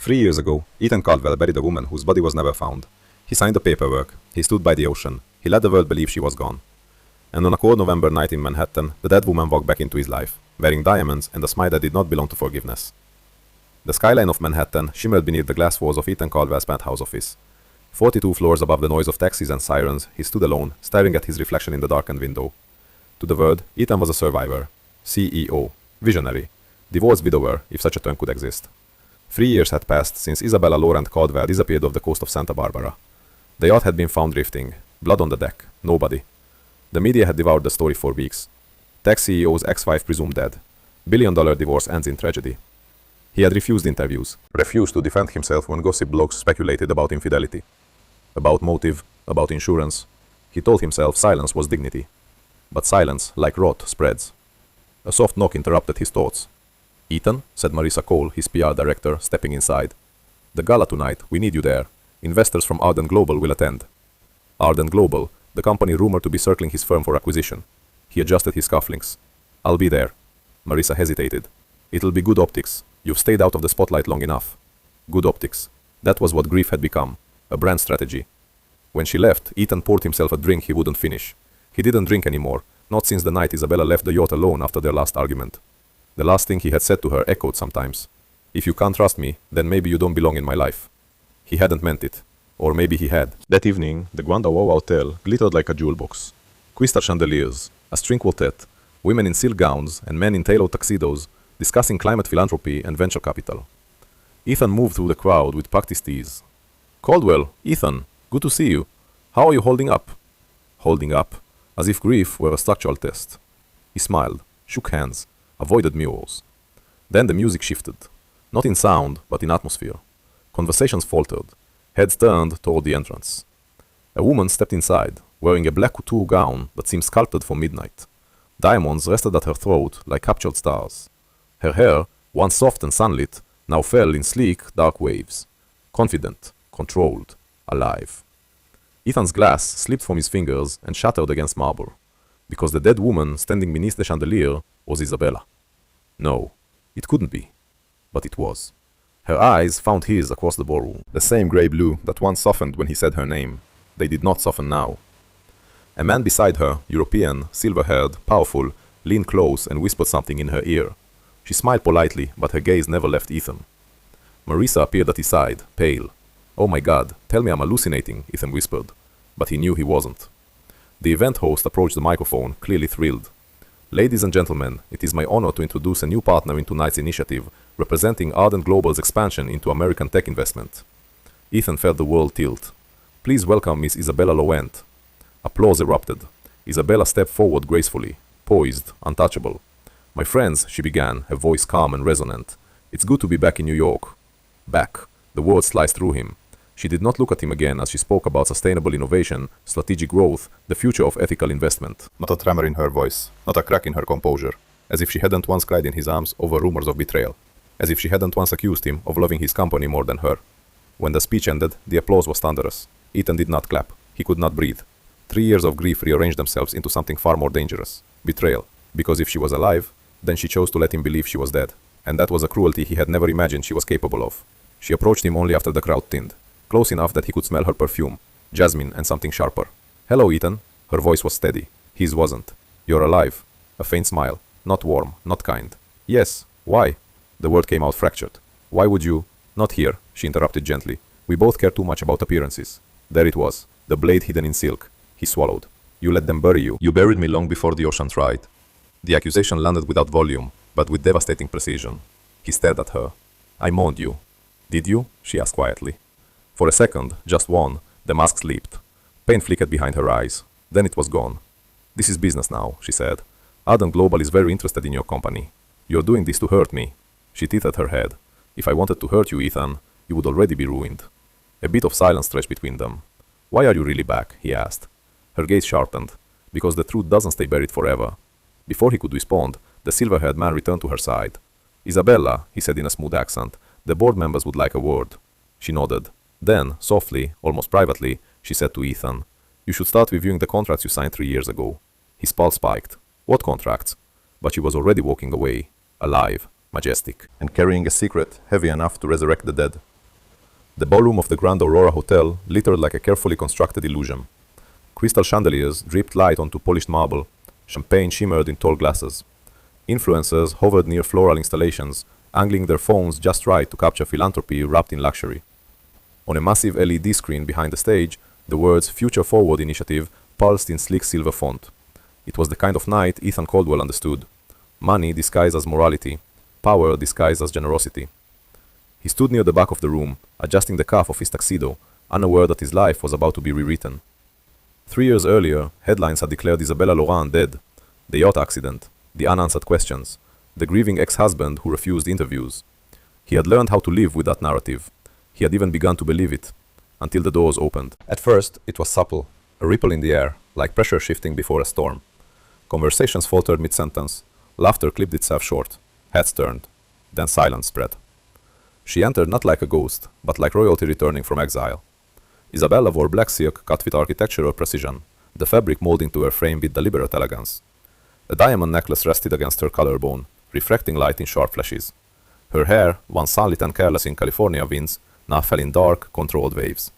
3 years ago, Ethan Caldwell buried a woman whose body was never found. He signed the paperwork. He stood by the ocean. He let the world believe she was gone. And on a cold November night in Manhattan, the dead woman walked back into his life, wearing diamonds and a smile that did not belong to forgiveness. The skyline of Manhattan shimmered beneath the glass walls of Ethan Caldwell's penthouse office. 42 floors above the noise of taxis and sirens, he stood alone, staring at his reflection in the darkened window. To the world, Ethan was a survivor, CEO, visionary, divorced widower, if such a term could exist. 3 years had passed since Isabella Laurent Caldwell disappeared off the coast of Santa Barbara. The yacht had been found drifting, blood on the deck, nobody. The media had devoured the story for weeks. Tech CEO's ex-wife presumed dead. Billion-dollar divorce ends in tragedy. He had refused interviews, refused to defend himself when gossip blogs speculated about infidelity, about motive, about insurance. He told himself silence was dignity. But silence, like rot, spreads. A soft knock interrupted his thoughts. "Ethan," said Marissa Cole, his PR director, stepping inside. "The gala tonight, we need you there. Investors from Ardent Global will attend." Ardent Global, the company rumored to be circling his firm for acquisition. He adjusted his cufflinks. "I'll be there." Marissa hesitated. "It'll be good optics. You've stayed out of the spotlight long enough." Good optics. That was what grief had become. A brand strategy. When she left, Ethan poured himself a drink he wouldn't finish. He didn't drink anymore, not since the night Isabella left the yacht alone after their last argument. The last thing he had said to her echoed sometimes. "If you can't trust me, then maybe you don't belong in my life." He hadn't meant it. Or maybe he had. That evening, the Guandawawa Hotel glittered like a jewel box. Crystal chandeliers, a string quartet, women in silk gowns and men in tailored tuxedos discussing climate philanthropy and venture capital. Ethan moved through the crowd with practiced ease. "Caldwell, Ethan, good to see you. How are you holding up?" Holding up, as if grief were a structural test. He smiled, shook hands, avoided mirrors. Then the music shifted. Not in sound, but in atmosphere. Conversations faltered. Heads turned toward the entrance. A woman stepped inside, wearing a black couture gown that seemed sculpted for midnight. Diamonds rested at her throat like captured stars. Her hair, once soft and sunlit, now fell in sleek, dark waves. Confident, controlled, alive. Ethan's glass slipped from his fingers and shattered against marble, because the dead woman standing beneath the chandelier was Isabella. No, it couldn't be. But it was. Her eyes found his across the ballroom, the same grey blue that once softened when he said her name. They did not soften now. A man beside her, European, silver-haired, powerful, leaned close and whispered something in her ear. She smiled politely, but her gaze never left Ethan. Marissa appeared at his side, pale. "Oh my God, tell me I'm hallucinating," Ethan whispered. But he knew he wasn't. The event host approached the microphone, clearly thrilled. "Ladies and gentlemen, it is my honor to introduce a new partner in tonight's initiative, representing Ardent Global's expansion into American tech investment." Ethan felt the world tilt. "Please welcome Miss Isabella Laurent." Applause erupted. Isabella stepped forward gracefully, poised, untouchable. "My friends," she began, her voice calm and resonant. "It's good to be back in New York." Back. The words sliced through him. She did not look at him again as she spoke about sustainable innovation, strategic growth, the future of ethical investment. Not a tremor in her voice, not a crack in her composure. As if she hadn't once cried in his arms over rumors of betrayal. As if she hadn't once accused him of loving his company more than her. When the speech ended, the applause was thunderous. Ethan did not clap. He could not breathe. 3 years of grief rearranged themselves into something far more dangerous. Betrayal. Because if she was alive, then she chose to let him believe she was dead. And that was a cruelty he had never imagined she was capable of. She approached him only after the crowd thinned. Close enough that he could smell her perfume, jasmine and something sharper. "Hello, Ethan." Her voice was steady. His wasn't. "You're alive." A faint smile. Not warm, not kind. "Yes. Why?" The word came out fractured. "Why would you—" "Not here," she interrupted gently. "We both care too much about appearances." There it was, the blade hidden in silk. He swallowed. "You let them bury you. You buried me long before the ocean tried." The accusation landed without volume, but with devastating precision. He stared at her. "I mourned you." "Did you?" she asked quietly. For a second, just one, the mask slipped. Pain flickered behind her eyes. Then it was gone. "This is business now," she said. "Ardent Global is very interested in your company. You're doing this to hurt me." She tilted her head. "If I wanted to hurt you, Ethan, you would already be ruined." A bit of silence stretched between them. "Why are you really back?" he asked. Her gaze sharpened. "Because the truth doesn't stay buried forever." Before he could respond, the silver-haired man returned to her side. "Isabella," he said in a smooth accent, "the board members would like a word." She nodded. Then, softly, almost privately, she said to Ethan, "You should start reviewing the contracts you signed 3 years ago." His pulse spiked. What contracts? But she was already walking away, alive, majestic, and carrying a secret heavy enough to resurrect the dead. The ballroom of the Grand Aurora Hotel glittered like a carefully constructed illusion. Crystal chandeliers dripped light onto polished marble. Champagne shimmered in tall glasses. Influencers hovered near floral installations, angling their phones just right to capture philanthropy wrapped in luxury. On a massive LED screen behind the stage, the words Future Forward Initiative pulsed in sleek silver font. It was the kind of night Ethan Caldwell understood. Money disguised as morality, power disguised as generosity. He stood near the back of the room, adjusting the cuff of his tuxedo, unaware that his life was about to be rewritten. 3 years earlier, headlines had declared Isabella Laurent dead. The yacht accident, the unanswered questions, the grieving ex-husband who refused interviews. He had learned how to live with that narrative. He had even begun to believe it, until the doors opened. At first, it was supple, a ripple in the air, like pressure shifting before a storm. Conversations faltered mid-sentence. Laughter clipped itself short. Heads turned. Then silence spread. She entered not like a ghost, but like royalty returning from exile. Isabella wore black silk cut with architectural precision, the fabric molding to her frame with deliberate elegance. A diamond necklace rested against her collarbone, refracting light in sharp flashes. Her hair, once sunlit and careless in California winds, now fell in dark, controlled waves.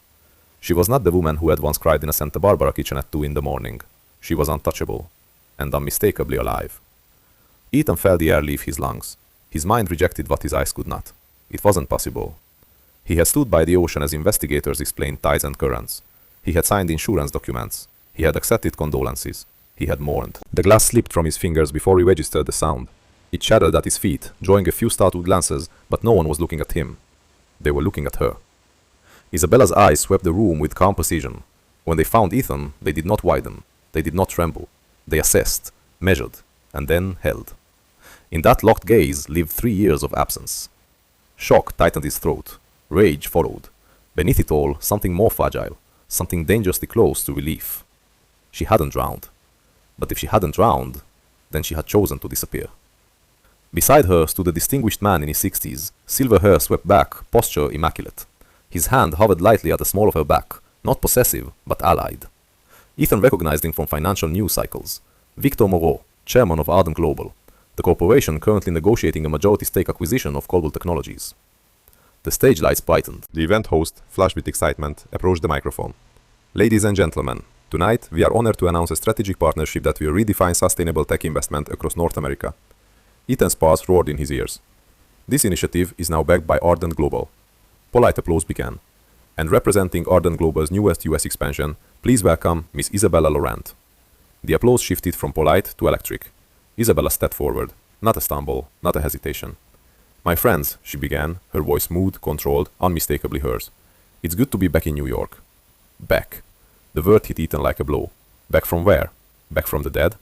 She was not the woman who had once cried in a Santa Barbara kitchen at 2 in the morning. She was untouchable, and unmistakably alive. Ethan felt the air leave his lungs. His mind rejected what his eyes could not. It wasn't possible. He had stood by the ocean as investigators explained tides and currents. He had signed insurance documents. He had accepted condolences. He had mourned. The glass slipped from his fingers before he registered the sound. It shattered at his feet, drawing a few startled glances, but no one was looking at him. They were looking at her. Isabella's eyes swept the room with calm precision. When they found Ethan, they did not widen. They did not tremble. They assessed, measured, and then held. In that locked gaze lived 3 years of absence. Shock tightened his throat. Rage followed. Beneath it all, something more fragile, something dangerously close to relief. She hadn't drowned. But if she hadn't drowned, then she had chosen to disappear. Beside her stood a distinguished man in his 60s, silver hair swept back, posture immaculate. His hand hovered lightly at the small of her back, not possessive, but allied. Ethan recognized him from financial news cycles. Victor Moreau, chairman of Ardent Global, the corporation currently negotiating a majority stake acquisition of Caldwell Technologies. The stage lights brightened. The event host, flushed with excitement, approached the microphone. Ladies and gentlemen, tonight we are honored to announce a strategic partnership that will redefine sustainable tech investment across North America. Ethan's pulse roared in his ears. This initiative is now backed by Ardent Global. Polite applause began. And representing Ardent Global's newest US expansion, please welcome Miss Isabella Laurent. The applause shifted from polite to electric. Isabella stepped forward. Not a stumble, not a hesitation. My friends, she began, her voice smooth, controlled, unmistakably hers. It's good to be back in New York. Back. The word hit Ethan like a blow. Back from where? Back from the dead?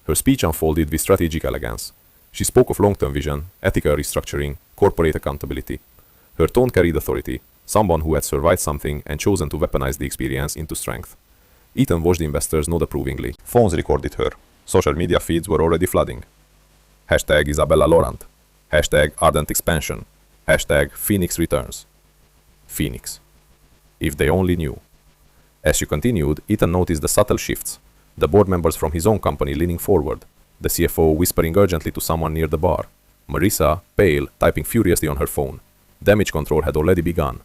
Her speech unfolded with strategic elegance. She spoke of long-term vision, ethical restructuring, corporate accountability. Her tone carried authority, someone who had survived something and chosen to weaponize the experience into strength. Ethan watched the investors nod approvingly. Phones recorded her. Social media feeds were already flooding. Hashtag Isabella Laurent. Hashtag Ardent Expansion. Hashtag Phoenix Returns. Phoenix. If they only knew. As she continued, Ethan noticed the subtle shifts. The board members from his own company leaning forward. The CFO whispering urgently to someone near the bar. Marissa, pale, typing furiously on her phone. Damage control had already begun.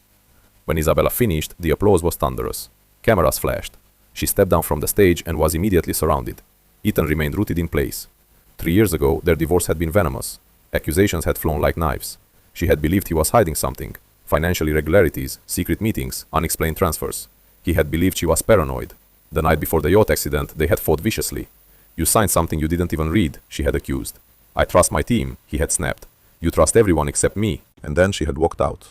When Isabella finished, the applause was thunderous. Cameras flashed. She stepped down from the stage and was immediately surrounded. Ethan remained rooted in place. 3 years ago, their divorce had been venomous. Accusations had flown like knives. She had believed he was hiding something. Financial irregularities, secret meetings, unexplained transfers. He had believed she was paranoid. The night before the yacht accident, they had fought viciously. You signed something you didn't even read, she had accused. I trust my team, he had snapped. You trust everyone except me. And then she had walked out.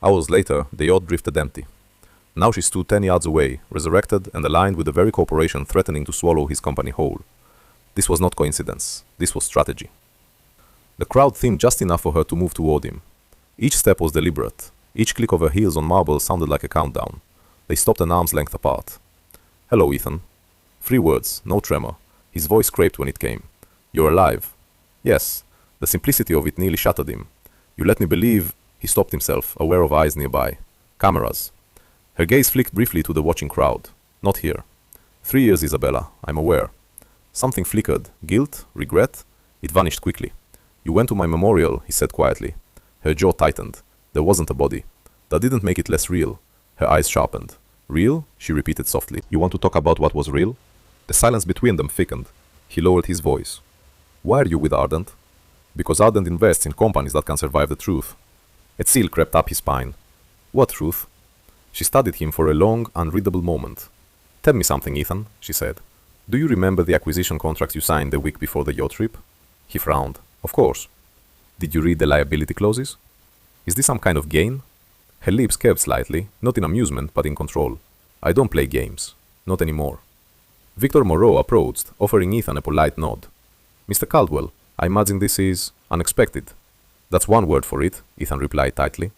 Hours later, the yacht drifted empty. Now she stood 10 yards away, resurrected and aligned with the very corporation threatening to swallow his company whole. This was not coincidence. This was strategy. The crowd thinned just enough for her to move toward him. Each step was deliberate. Each click of her heels on marble sounded like a countdown. They stopped an arm's length apart. Hello, Ethan. 3 words, no tremor. His voice scraped when it came. You're alive. Yes. The simplicity of it nearly shattered him. You let me believe... He stopped himself, aware of eyes nearby. Cameras. Her gaze flicked briefly to the watching crowd. Not here. 3 years, Isabella. I'm aware. Something flickered. Guilt? Regret? It vanished quickly. You went to my memorial, he said quietly. Her jaw tightened. There wasn't a body. That didn't make it less real. Her eyes sharpened. Real? She repeated softly. You want to talk about what was real? The silence between them thickened. He lowered his voice. Why are you with Ardent? Because Ardent invests in companies that can survive the truth. A chill crept up his spine. What truth? She studied him for a long, unreadable moment. Tell me something, Ethan, she said. Do you remember the acquisition contracts you signed the week before the yacht trip? He frowned. Of course. Did you read the liability clauses? Is this some kind of game? Her lips curved slightly, not in amusement, but in control. I don't play games. Not anymore. Victor Moreau approached, offering Ethan a polite nod. Mr. Caldwell, I imagine this is unexpected. That's one word for it, Ethan replied tightly.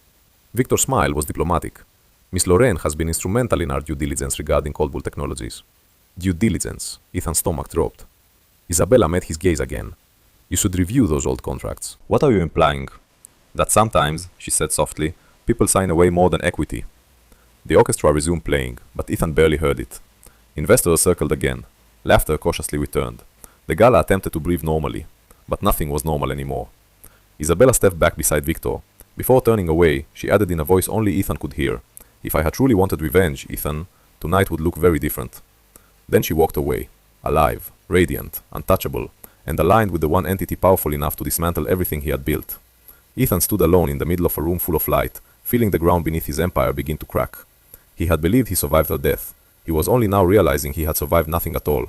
Victor's smile was diplomatic. Miss Lorraine has been instrumental in our due diligence regarding Caldwell Technologies. Due diligence. Ethan's stomach dropped. Isabella met his gaze again. You should review those old contracts. What are you implying? That sometimes, she said softly, people sign away more than equity. The orchestra resumed playing, but Ethan barely heard it. Investors circled again. Laughter cautiously returned. The gala attempted to breathe normally, but nothing was normal anymore. Isabella stepped back beside Victor. Before turning away, she added in a voice only Ethan could hear. If I had truly wanted revenge, Ethan, tonight would look very different. Then she walked away, alive, radiant, untouchable, and aligned with the one entity powerful enough to dismantle everything he had built. Ethan stood alone in the middle of a room full of light, feeling the ground beneath his empire begin to crack. He had believed he survived her death. He was only now realizing he had survived nothing at all.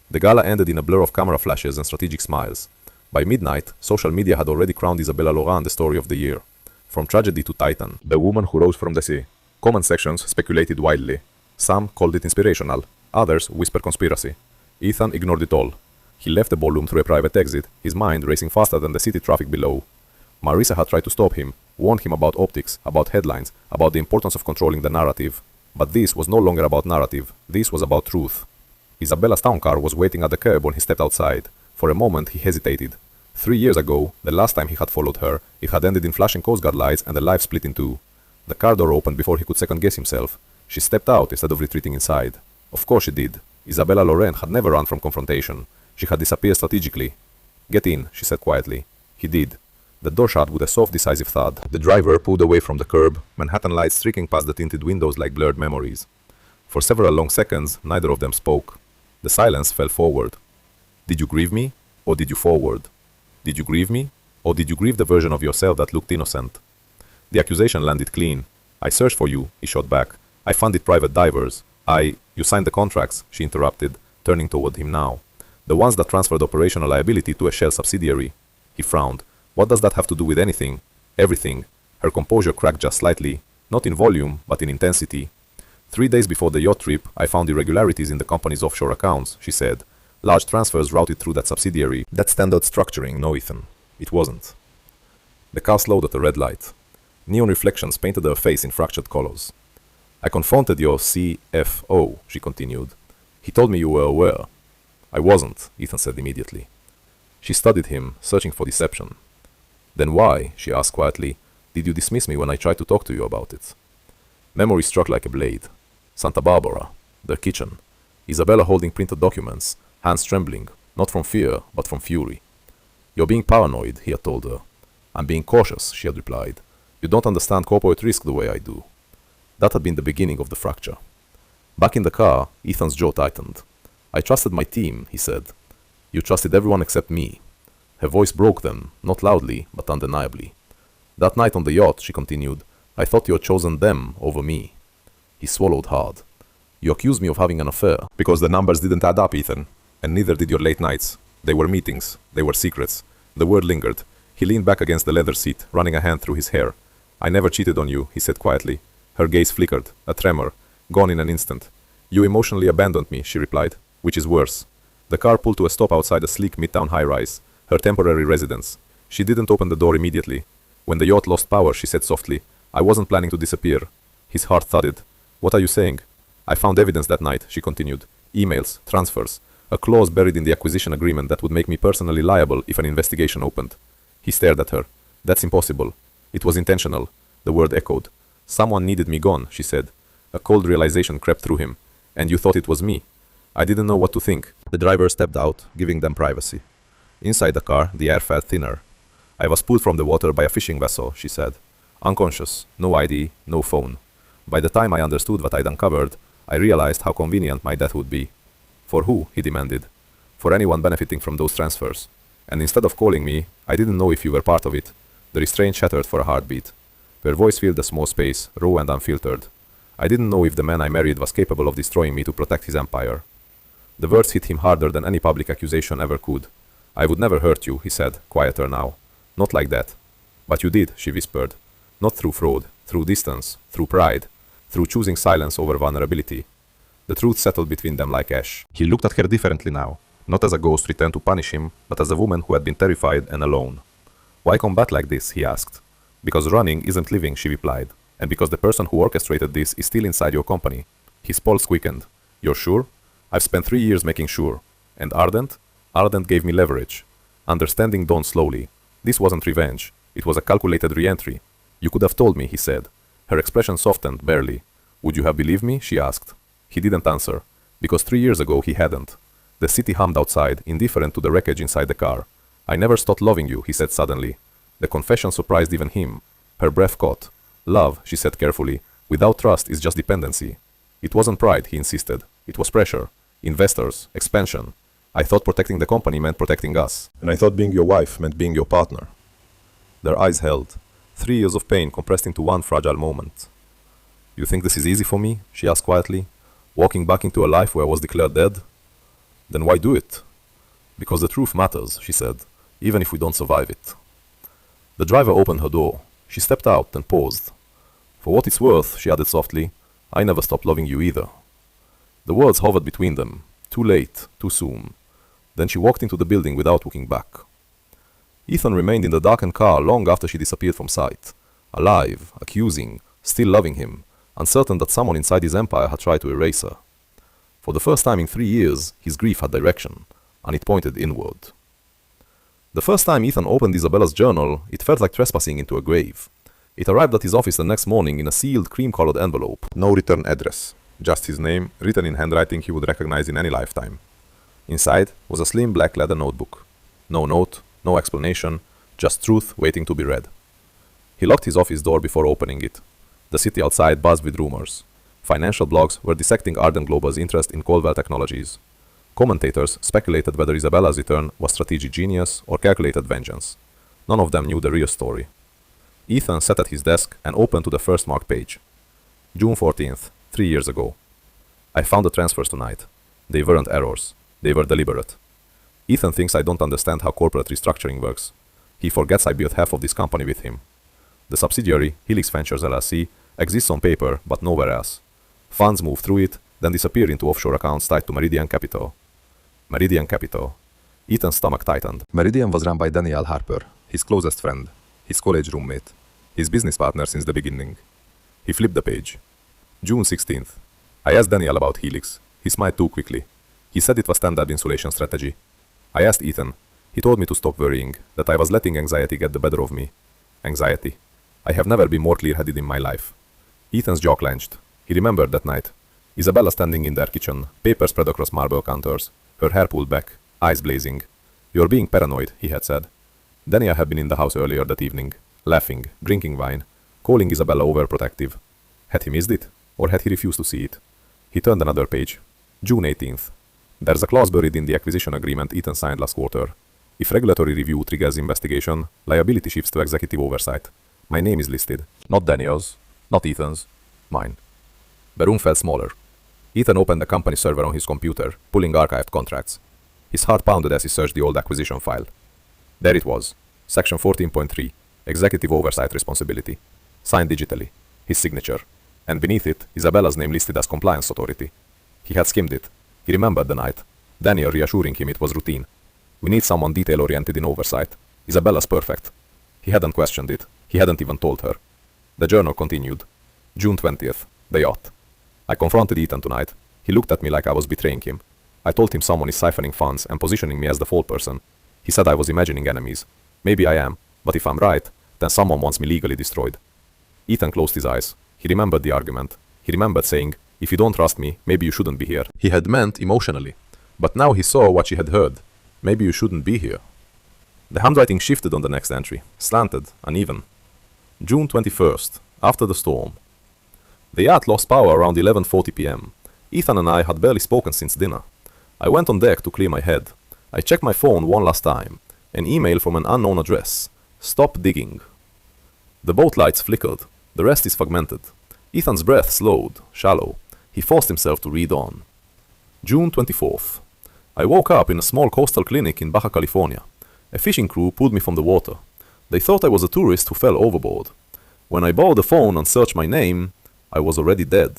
The gala ended in a blur of camera flashes and strategic smiles. By midnight, social media had already crowned Isabella Laurent the story of the year. From tragedy to titan, the woman who rose from the sea. Comment sections speculated wildly. Some called it inspirational, others whispered conspiracy. Ethan ignored it all. He left the ballroom through a private exit, his mind racing faster than the city traffic below. Marissa had tried to stop him, warned him about optics, about headlines, about the importance of controlling the narrative. But this was no longer about narrative, this was about truth. Isabella's town car was waiting at the curb when he stepped outside. For a moment he hesitated. 3 years ago, the last time he had followed her, it had ended in flashing Coast Guard lights and the life split in two. The car door opened before he could second-guess himself. She stepped out instead of retreating inside. Of course she did. Isabella Laurent had never run from confrontation. She had disappeared strategically. Get in, she said quietly. He did. The door shut with a soft, decisive thud. The driver pulled away from the curb, Manhattan lights streaking past the tinted windows like blurred memories. For several long seconds, neither of them spoke. The silence fell forward. Did you grieve me, or did you forward? Did you grieve me, or did you grieve the version of yourself that looked innocent? The accusation landed clean. I searched for you, he shot back. I funded private divers. You signed the contracts, she interrupted, turning toward him now. The ones that transferred operational liability to a shell subsidiary. He frowned. What does that have to do with anything? Everything. Her composure cracked just slightly, not in volume, but in intensity. 3 days before the yacht trip, I found irregularities in the company's offshore accounts, she said. Large transfers routed through that subsidiary. That's standard structuring, no, Ethan. It wasn't. The car slowed at a red light. Neon reflections painted her face in fractured colors. I confronted your CFO, she continued. He told me you were aware. I wasn't, Ethan said immediately. She studied him, searching for deception. Then why, she asked quietly, did you dismiss me when I tried to talk to you about it? Memory struck like a blade. Santa Barbara, their kitchen. Isabella holding printed documents, hands trembling, not from fear, but from fury. You're being paranoid, he had told her. I'm being cautious, she had replied. You don't understand corporate risk the way I do. That had been the beginning of the fracture. Back in the car, Ethan's jaw tightened. I trusted my team, he said. You trusted everyone except me. Her voice broke then, not loudly, but undeniably. That night on the yacht, she continued, I thought you had chosen them over me. He swallowed hard. You accused me of having an affair. Because the numbers didn't add up, Ethan. And neither did your late nights. They were meetings. They were secrets. The word lingered. He leaned back against the leather seat, running a hand through his hair. I never cheated on you, he said quietly. Her gaze flickered, a tremor, gone in an instant. You emotionally abandoned me, she replied, which is worse. The car pulled to a stop outside a sleek midtown high-rise, her temporary residence. She didn't open the door immediately. When the yacht lost power, she said softly, I wasn't planning to disappear. His heart thudded. What are you saying? I found evidence that night, she continued. Emails, transfers, a clause buried in the acquisition agreement that would make me personally liable if an investigation opened. He stared at her. That's impossible. It was intentional. The word echoed. Someone needed me gone, she said. A cold realization crept through him. And you thought it was me. I didn't know what to think. The driver stepped out, giving them privacy. Inside the car, the air felt thinner. I was pulled from the water by a fishing vessel, she said. Unconscious, no ID, no phone. By the time I understood what I'd uncovered, I realized how convenient my death would be. For who? He demanded. For anyone benefiting from those transfers. And instead of calling me, I didn't know if you were part of it. The restraint shattered for a heartbeat. Her voice filled the small space, raw and unfiltered. I didn't know if the man I married was capable of destroying me to protect his empire. The words hit him harder than any public accusation ever could. I would never hurt you, he said, quieter now. Not like that. But you did, she whispered. Not through fraud, through distance, through pride, through choosing silence over vulnerability. The truth settled between them like ash. He looked at her differently now, not as a ghost returned to punish him, but as a woman who had been terrified and alone. Why combat like this, he asked. Because running isn't living, she replied, and because the person who orchestrated this is still inside your company. His pulse quickened. You're sure? I've spent 3 years making sure. And Ardent? Ardent gave me leverage. Understanding dawned slowly. This wasn't revenge. It was a calculated re-entry. You could have told me, he said. Her expression softened, barely. Would you have believed me? She asked. He didn't answer, because 3 years ago he hadn't. The city hummed outside, indifferent to the wreckage inside the car. I never stopped loving you, he said suddenly. The confession surprised even him. Her breath caught. Love, she said carefully, without trust is just dependency. It wasn't pride, he insisted. It was pressure. Investors, expansion. I thought protecting the company meant protecting us. And I thought being your wife meant being your partner. Their eyes held. 3 years of pain compressed into one fragile moment. You think this is easy for me? She asked quietly. Walking back into a life where I was declared dead? Then why do it? Because the truth matters, she said, even if we don't survive it. The driver opened her door. She stepped out and paused. For what it's worth, she added softly, I never stopped loving you either. The words hovered between them. Too late, too soon. Then she walked into the building without looking back. Ethan remained in the darkened car long after she disappeared from sight. Alive, accusing, still loving him, uncertain that someone inside his empire had tried to erase her. For the first time in 3 years, his grief had direction, and it pointed inward. The first time Ethan opened Isabella's journal, it felt like trespassing into a grave. It arrived at his office the next morning in a sealed, cream-colored envelope. No return address. Just his name, written in handwriting he would recognize in any lifetime. Inside was a slim black leather notebook. No note, no explanation, just truth waiting to be read. He locked his office door before opening it. The city outside buzzed with rumors. Financial blogs were dissecting Ardent Global's interest in Coldwell Technologies. Commentators speculated whether Isabella's return was strategic genius or calculated vengeance. None of them knew the real story. Ethan sat at his desk and opened to the first marked page. June 14th, 3 years ago. I found the transfers tonight. They weren't errors. They were deliberate. Ethan thinks I don't understand how corporate restructuring works. He forgets I built half of this company with him. The subsidiary, Helix Ventures LLC, exists on paper but nowhere else. Funds move through it, then disappear into offshore accounts tied to Meridian Capital. Meridian Capital. Ethan's stomach tightened. Meridian was run by Daniel Harper, his closest friend, his college roommate, his business partner since the beginning. He flipped the page. June 16th. I asked Daniel about Helix. He smiled too quickly. He said it was standard insulation strategy. I asked Ethan. He told me to stop worrying, that I was letting anxiety get the better of me. Anxiety. I have never been more clear-headed in my life. Ethan's jaw clenched. He remembered that night. Isabella standing in their kitchen, paper spread across marble counters, her hair pulled back, eyes blazing. You're being paranoid, he had said. Daniel had been in the house earlier that evening, laughing, drinking wine, calling Isabella overprotective. Had he missed it? Or had he refused to see it? He turned another page. June 18th. There's a clause buried in the acquisition agreement Ethan signed last quarter. If regulatory review triggers investigation, liability shifts to executive oversight. My name is listed. Not Daniel's. Not Ethan's. Mine. The room felt smaller. Ethan opened the company server on his computer, pulling archived contracts. His heart pounded as he searched the old acquisition file. There it was. Section 14.3. Executive Oversight Responsibility. Signed digitally. His signature. And beneath it, Isabella's name listed as Compliance Authority. He had skimmed it. He remembered the night. Daniel reassuring him it was routine. We need someone detail-oriented in oversight. Isabella's perfect. He hadn't questioned it. He hadn't even told her. The journal continued. June 20th. The yacht. I confronted Ethan tonight. He looked at me like I was betraying him. I told him someone is siphoning funds and positioning me as the fall person. He said I was imagining enemies. Maybe I am, but if I'm right, then someone wants me legally destroyed. Ethan closed his eyes. He remembered the argument. He remembered saying, if you don't trust me, maybe you shouldn't be here. He had meant emotionally. But now he saw what she had heard. Maybe you shouldn't be here. The handwriting shifted on the next entry, slanted, uneven. June 21st, after the storm. The yacht lost power around 11:40 p.m. Ethan and I had barely spoken since dinner. I went on deck to clear my head. I checked my phone one last time. An email from an unknown address. Stop digging. The boat lights flickered. The rest is fragmented. Ethan's breath slowed, shallow. He forced himself to read on. June 24th. I woke up in a small coastal clinic in Baja California. A fishing crew pulled me from the water. They thought I was a tourist who fell overboard. When I borrowed the phone and searched my name, I was already dead.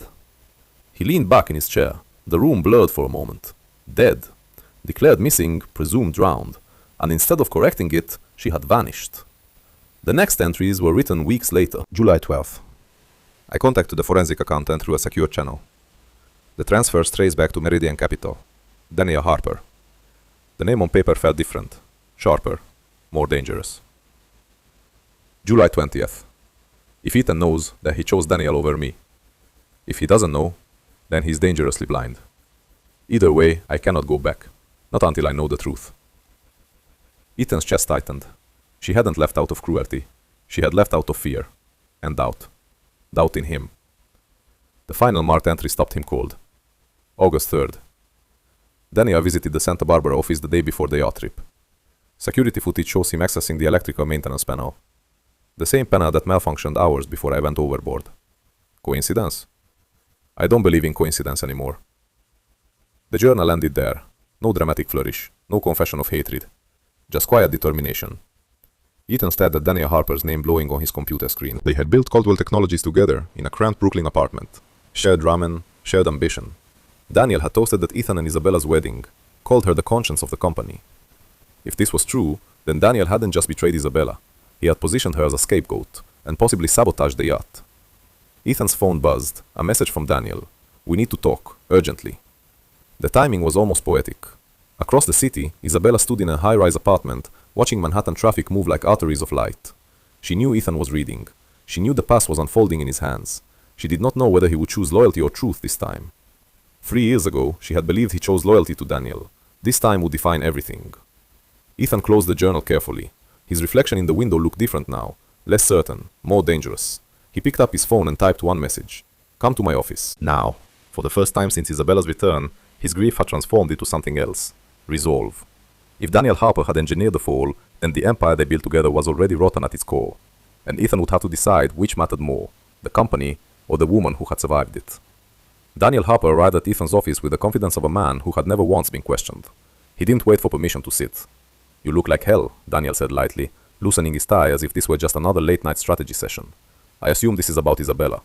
He leaned back in his chair. The room blurred for a moment. Dead. Declared missing, presumed drowned. And instead of correcting it, she had vanished. The next entries were written weeks later. July 12th. I contacted the forensic accountant through a secure channel. The transfers traced back to Meridian Capital. Daniel Harper. The name on paper felt different. Sharper. More dangerous. July 20th. If Ethan knows, then he chose Daniel over me. If he doesn't know, then he's dangerously blind. Either way, I cannot go back. Not until I know the truth. Ethan's chest tightened. She hadn't left out of cruelty. She had left out of fear. And doubt. Doubt in him. The final marked entry stopped him cold. August 3rd. Daniel visited the Santa Barbara office the day before the yacht trip. Security footage shows him accessing the electrical maintenance panel. The same panel that malfunctioned hours before I went overboard. Coincidence? I don't believe in coincidence anymore. The journal ended there. No dramatic flourish. No confession of hatred. Just quiet determination. Ethan stared at Daniel Harper's name glowing on his computer screen. They had built Caldwell Technologies together in a cramped Brooklyn apartment. Shared ramen, shared ambition. Daniel had toasted at Ethan and Isabella's wedding, called her the conscience of the company. If this was true, then Daniel hadn't just betrayed Isabella. He had positioned her as a scapegoat, and possibly sabotaged the yacht. Ethan's phone buzzed, a message from Daniel. We need to talk, urgently. The timing was almost poetic. Across the city, Isabella stood in a high-rise apartment, watching Manhattan traffic move like arteries of light. She knew Ethan was reading. She knew the past was unfolding in his hands. She did not know whether he would choose loyalty or truth this time. 3 years ago, she had believed he chose loyalty to Daniel. This time would define everything. Ethan closed the journal carefully. His reflection in the window looked different now, less certain, more dangerous. He picked up his phone and typed one message. Come to my office. Now. For the first time since Isabella's return, his grief had transformed into something else. Resolve. If Daniel Harper had engineered the fall, then the empire they built together was already rotten at its core. And Ethan would have to decide which mattered more, the company or the woman who had survived it. Daniel Harper arrived at Ethan's office with the confidence of a man who had never once been questioned. He didn't wait for permission to sit. You look like hell, Daniel said lightly, loosening his tie as if this were just another late-night strategy session. I assume this is about Isabella.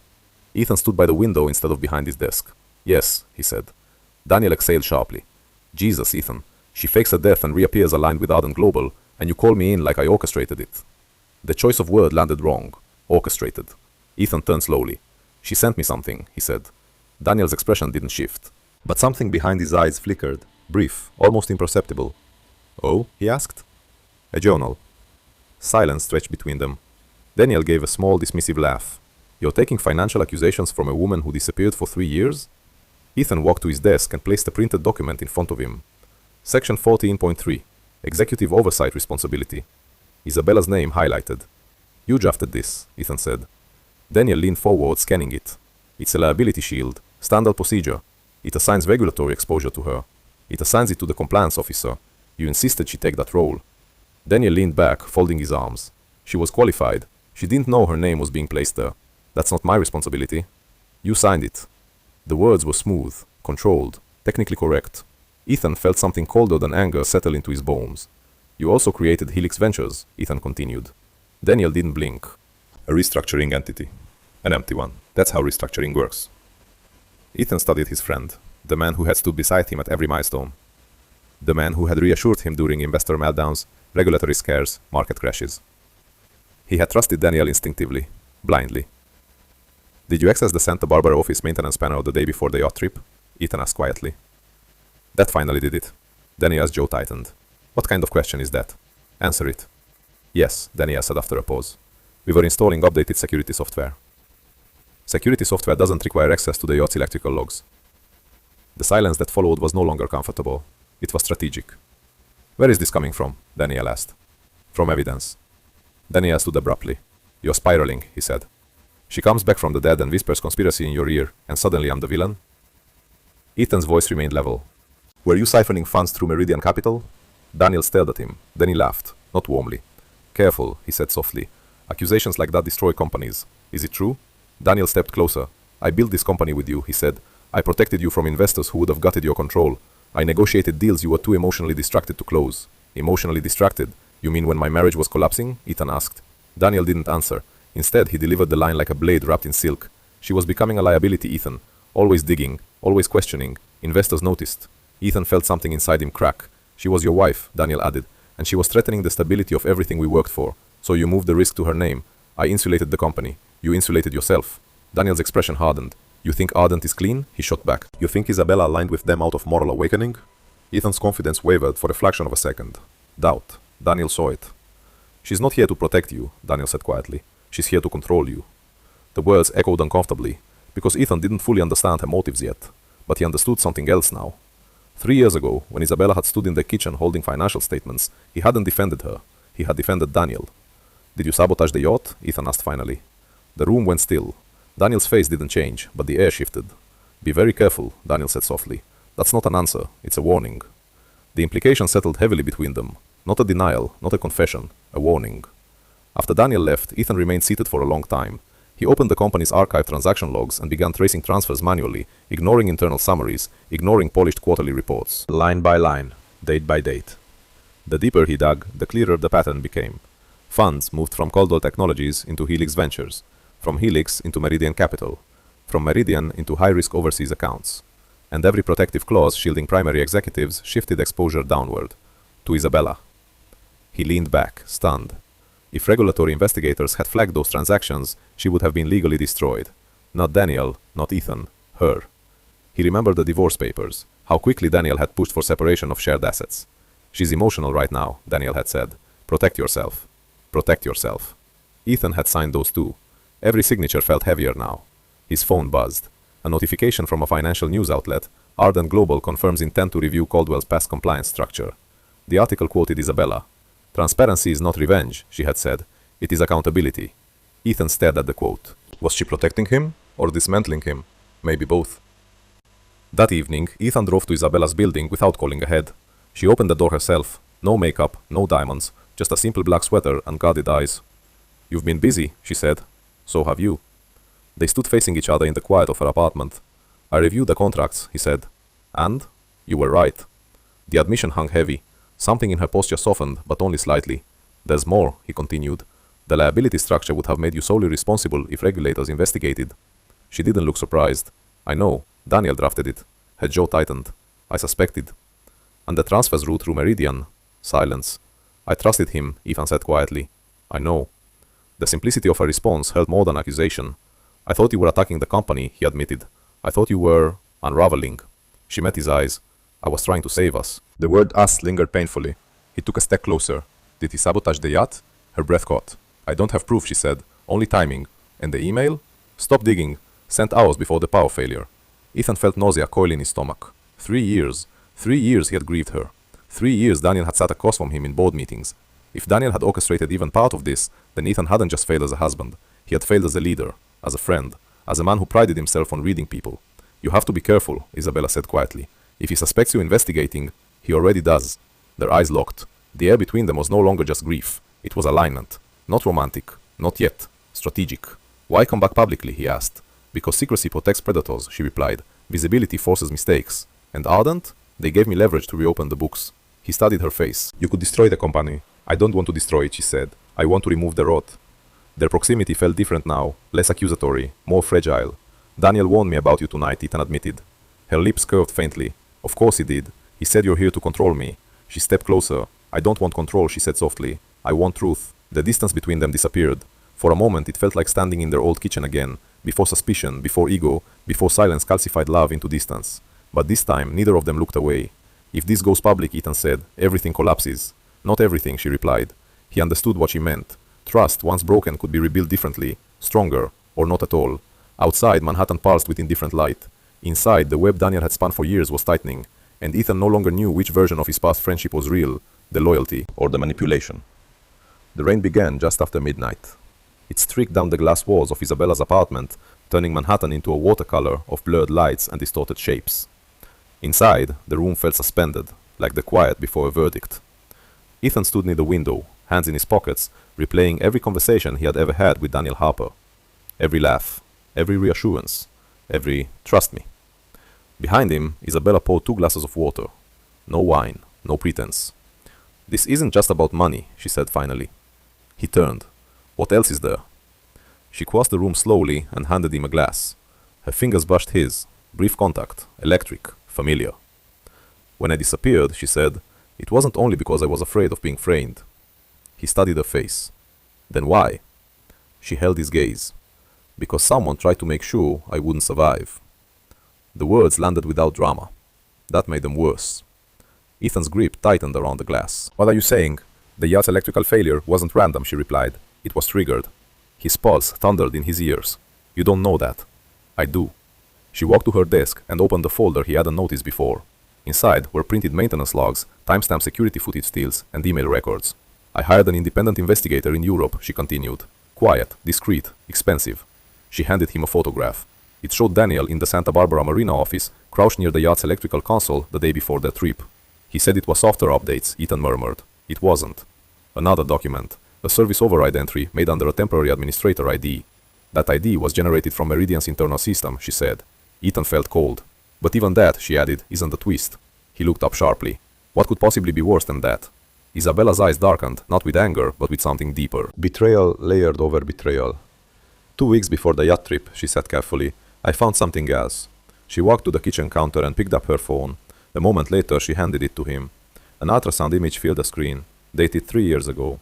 Ethan stood by the window instead of behind his desk. Yes, he said. Daniel exhaled sharply. Jesus, Ethan. She fakes her death and reappears aligned with Ardent Global, and you call me in like I orchestrated it. The choice of word landed wrong. Orchestrated. Ethan turned slowly. She sent me something, he said. Daniel's expression didn't shift. But something behind his eyes flickered, brief, almost imperceptible. Oh? He asked. A journal. Silence stretched between them. Daniel gave a small, dismissive laugh. You're taking financial accusations from a woman who disappeared for 3 years? Ethan walked to his desk and placed a printed document in front of him. Section 14.3. Executive Oversight Responsibility. Isabella's name highlighted. You drafted this, Ethan said. Daniel leaned forward, scanning it. It's a liability shield, standard procedure. It assigns regulatory exposure to her. It assigns it to the compliance officer. You insisted she take that role. Daniel leaned back, folding his arms. She was qualified. She didn't know her name was being placed there. That's not my responsibility. You signed it. The words were smooth, controlled, technically correct. Ethan felt something colder than anger settle into his bones. You also created Helix Ventures, Ethan continued. Daniel didn't blink. A restructuring entity. An empty one. That's how restructuring works. Ethan studied his friend, the man who had stood beside him at every milestone. The man who had reassured him during investor meltdowns, regulatory scares, market crashes. He had trusted Daniel instinctively, blindly. Did you access the Santa Barbara office maintenance panel the day before the yacht trip? Ethan asked quietly. That finally did it. Daniel's jaw tightened. What kind of question is that? Answer it. Yes, Daniel said after a pause. We were installing updated security software. Security software doesn't require access to the yacht's electrical logs. The silence that followed was no longer comfortable. It was strategic. Where is this coming from? Daniel asked. From evidence. Daniel stood abruptly. You're spiraling, he said. She comes back from the dead and whispers conspiracy in your ear, and suddenly I'm the villain? Ethan's voice remained level. Were you siphoning funds through Meridian Capital? Daniel stared at him. Then he laughed, not warmly. Careful, he said softly. Accusations like that destroy companies. Is it true? Daniel stepped closer. I built this company with you, he said. I protected you from investors who would have gutted your control. I negotiated deals you were too emotionally distracted to close. Emotionally distracted? You mean when my marriage was collapsing? Ethan asked. Daniel didn't answer. Instead, he delivered the line like a blade wrapped in silk. She was becoming a liability, Ethan. Always digging, always questioning. Investors noticed. Ethan felt something inside him crack. She was your wife, Daniel added, and she was threatening the stability of everything we worked for. So you moved the risk to her name. I insulated the company. You insulated yourself. Daniel's expression hardened. You think Ardent is clean? He shot back. You think Isabella aligned with them out of moral awakening? Ethan's confidence wavered for a fraction of a second. Doubt. Daniel saw it. She's not here to protect you, Daniel said quietly. She's here to control you. The words echoed uncomfortably, because Ethan didn't fully understand her motives yet, but he understood something else now. 3 years ago, when Isabella had stood in the kitchen holding financial statements, he hadn't defended her. He had defended Daniel. Did you sabotage the yacht? Ethan asked finally. The room went still. Daniel's face didn't change, but the air shifted. Be very careful, Daniel said softly. That's not an answer, it's a warning. The implication settled heavily between them. Not a denial, not a confession, a warning. After Daniel left, Ethan remained seated for a long time. He opened the company's archived transaction logs and began tracing transfers manually, ignoring internal summaries, ignoring polished quarterly reports. Line by line, date by date. The deeper he dug, the clearer the pattern became. Funds moved from Coldwell Technologies into Helix Ventures, from Helix into Meridian Capital, from Meridian into high-risk overseas accounts. And every protective clause shielding primary executives shifted exposure downward, to Isabella. He leaned back, stunned. If regulatory investigators had flagged those transactions, she would have been legally destroyed. Not Daniel, not Ethan, her. He remembered the divorce papers, how quickly Daniel had pushed for separation of shared assets. She's emotional right now, Daniel had said. Protect yourself. Protect yourself. Ethan had signed those too. Every signature felt heavier now. His phone buzzed. A notification from a financial news outlet, Ardent Global confirms intent to review Coldwell's past compliance structure. The article quoted Isabella. Transparency is not revenge, she had said. It is accountability. Ethan stared at the quote. Was she protecting him or dismantling him? Maybe both. That evening, Ethan drove to Isabella's building without calling ahead. She opened the door herself. No makeup, no diamonds, just a simple black sweater and guarded eyes. You've been busy, she said. So have you. They stood facing each other in the quiet of her apartment. I reviewed the contracts, he said. And? You were right. The admission hung heavy. Something in her posture softened, but only slightly. There's more, he continued. The liability structure would have made you solely responsible if regulators investigated. She didn't look surprised. I know. Daniel drafted it. Her jaw tightened. I suspected. And the transfers route through Meridian? Silence. I trusted him, Ethan said quietly. I know. The simplicity of her response held more than accusation. I thought you were attacking the company, he admitted. I thought you were unraveling. She met his eyes. I was trying to save us. The word us lingered painfully. He took a step closer. Did he sabotage the yacht? Her breath caught. I don't have proof, she said. Only timing. And the email? Stop digging. Sent hours before the power failure. Ethan felt nausea coil in his stomach. 3 years. 3 years he had grieved her. 3 years Daniel had sat across from him in board meetings. If Daniel had orchestrated even part of this, then Ethan hadn't just failed as a husband. He had failed as a leader, as a friend, as a man who prided himself on reading people. You have to be careful, Isabella said quietly. If he suspects you investigating, he already does. Their eyes locked. The air between them was no longer just grief. It was alignment. Not romantic. Not yet. Strategic. Why come back publicly, he asked. Because secrecy protects predators, she replied. Visibility forces mistakes. And Ardent? They gave me leverage to reopen the books. He studied her face. You could destroy the company. I don't want to destroy it, she said. I want to remove the rot. Their proximity felt different now, less accusatory, more fragile. Daniel warned me about you tonight, Ethan admitted. Her lips curved faintly. Of course he did. He said you're here to control me. She stepped closer. I don't want control, she said softly. I want truth. The distance between them disappeared. For a moment it felt like standing in their old kitchen again, before suspicion, before ego, before silence calcified love into distance. But this time neither of them looked away. If this goes public, Ethan said, everything collapses. Not everything, she replied. He understood what she meant. Trust, once broken, could be rebuilt differently, stronger, or not at all. Outside, Manhattan pulsed with indifferent light. Inside, the web Daniel had spun for years was tightening, and Ethan no longer knew which version of his past friendship was real, the loyalty or the manipulation. The rain began just after midnight. It streaked down the glass walls of Isabella's apartment, turning Manhattan into a watercolor of blurred lights and distorted shapes. Inside, the room felt suspended, like the quiet before a verdict. Ethan stood near the window, hands in his pockets, replaying every conversation he had ever had with Daniel Harper. Every laugh, every reassurance, every "trust me." Behind him, Isabella poured 2 glasses of water. No wine, no pretense. "This isn't just about money," she said finally. He turned. "What else is there?" She crossed the room slowly and handed him a glass. Her fingers brushed his. Brief contact, electric, familiar. "When I disappeared," she said, "it wasn't only because I was afraid of being framed." He studied her face. "Then why?" She held his gaze. "Because someone tried to make sure I wouldn't survive." The words landed without drama. That made them worse. Ethan's grip tightened around the glass. "What are you saying?" "The yacht's electrical failure wasn't random," she replied. "It was triggered." His pulse thundered in his ears. "You don't know that." "I do." She walked to her desk and opened the folder he hadn't noticed before. Inside were printed maintenance logs, timestamp security footage steals, and email records. "I hired an independent investigator in Europe," she continued. "Quiet, discreet, expensive." She handed him a photograph. It showed Daniel in the Santa Barbara Marina office, crouched near the yacht's electrical console the day before their trip. "He said it was software updates," Ethan murmured. "It wasn't." Another document. A service override entry made under a temporary administrator ID. "That ID was generated from Meridian's internal system," she said. Ethan felt cold. "But even that," she added, "isn't the twist." He looked up sharply. What could possibly be worse than that? Isabella's eyes darkened, not with anger, but with something deeper. Betrayal layered over betrayal. 2 weeks before the yacht trip, she said carefully, I found something else. She walked to the kitchen counter and picked up her phone. A moment later, she handed it to him. An ultrasound image filled the screen, dated 3 years ago.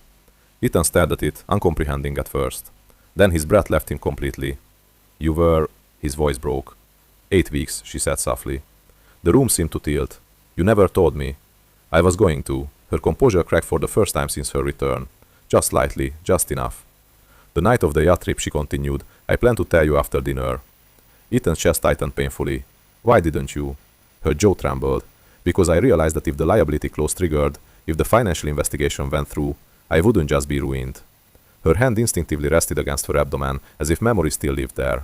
Ethan stared at it, uncomprehending at first. Then his breath left him completely. "You were..." His voice broke. 8 weeks, she said softly. The room seemed to tilt. "You never told me." "I was going to." Her composure cracked for the first time since her return. Just slightly, just enough. "The night of the yacht trip," she continued, "I planned to tell you after dinner." Ethan's chest tightened painfully. "Why didn't you?" Her jaw trembled. "Because I realized that if the liability clause triggered, if the financial investigation went through, I wouldn't just be ruined." Her hand instinctively rested against her abdomen, as if memory still lived there.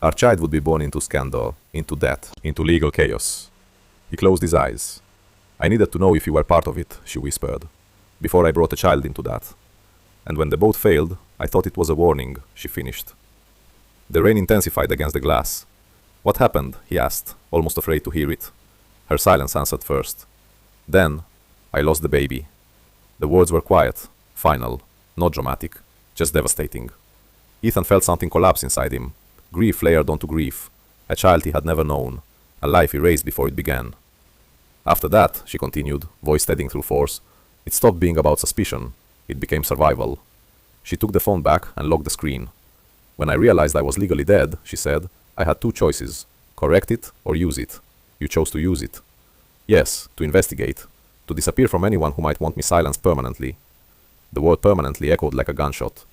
Our child would be born into scandal, into death, into legal chaos. He closed his eyes. "I needed to know if you were part of it," she whispered, "before I brought a child into that. And when the boat failed, I thought it was a warning," she finished. The rain intensified against the glass. "What happened?" he asked, almost afraid to hear it. Her silence answered first. "Then, I lost the baby." The words were quiet, final, not dramatic, just devastating. Ethan felt something collapse inside him. Grief layered onto grief. A child he had never known. A life erased before it began. "After that," she continued, voice steadying through force, "it stopped being about suspicion. It became survival." She took the phone back and locked the screen. "When I realized I was legally dead," she said, "I had 2 choices. Correct it or use it. You chose to use it." "Yes, to investigate. To disappear from anyone who might want me silenced permanently." The word permanently echoed like a gunshot.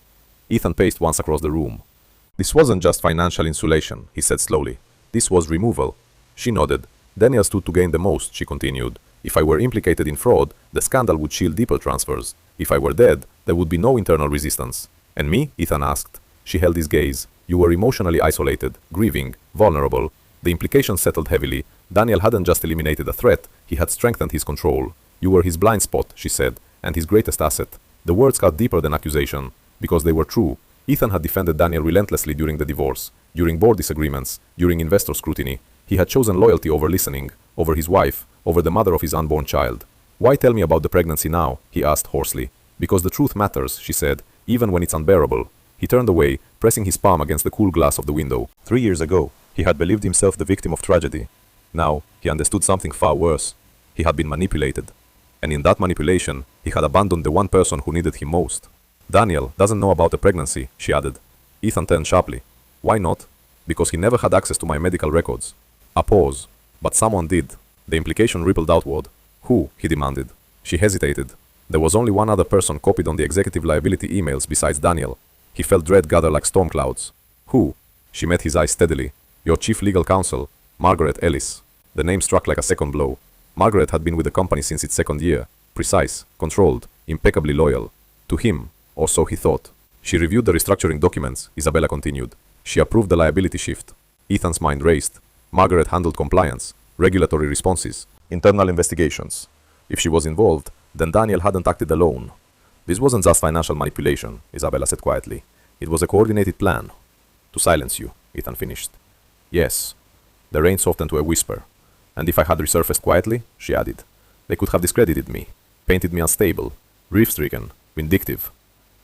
Ethan paced once across the room. "This wasn't just financial insulation," he said slowly. "This was removal." She nodded. "Daniel stood to gain the most," she continued. "If I were implicated in fraud, the scandal would shield deeper transfers. If I were dead, there would be no internal resistance." "And me?" Ethan asked. She held his gaze. "You were emotionally isolated, grieving, vulnerable." The implications settled heavily. Daniel hadn't just eliminated a threat, he had strengthened his control. "You were his blind spot," she said, "and his greatest asset." The words cut deeper than accusation, because they were true. Ethan had defended Daniel relentlessly during the divorce, during board disagreements, during investor scrutiny. He had chosen loyalty over listening, over his wife, over the mother of his unborn child. "Why tell me about the pregnancy now?" he asked hoarsely. "Because the truth matters," she said, "even when it's unbearable." He turned away, pressing his palm against the cool glass of the window. 3 years ago, he had believed himself the victim of tragedy. Now, he understood something far worse. He had been manipulated. And in that manipulation, he had abandoned the one person who needed him most. "Daniel doesn't know about the pregnancy," she added. Ethan turned sharply. "Why not?" "Because he never had access to my medical records." A pause. "But someone did." The implication rippled outward. "Who?" he demanded. She hesitated. There was only one other person copied on the executive liability emails besides Daniel. He felt dread gather like storm clouds. "Who?" She met his eyes steadily. "Your chief legal counsel, Margaret Ellis." The name struck like a second blow. Margaret had been with the company since its 2nd year. Precise, controlled, impeccably loyal. To him, or so he thought. She reviewed the restructuring documents, Isabella continued. She approved the liability shift. Ethan's mind raced. Margaret handled compliance, regulatory responses, internal investigations. If she was involved, then Daniel hadn't acted alone. This wasn't just financial manipulation, Isabella said quietly. It was a coordinated plan. To silence you, Ethan finished. Yes. The rain softened to a whisper. And if I had resurfaced quietly, she added, they could have discredited me, painted me unstable, grief-stricken, vindictive.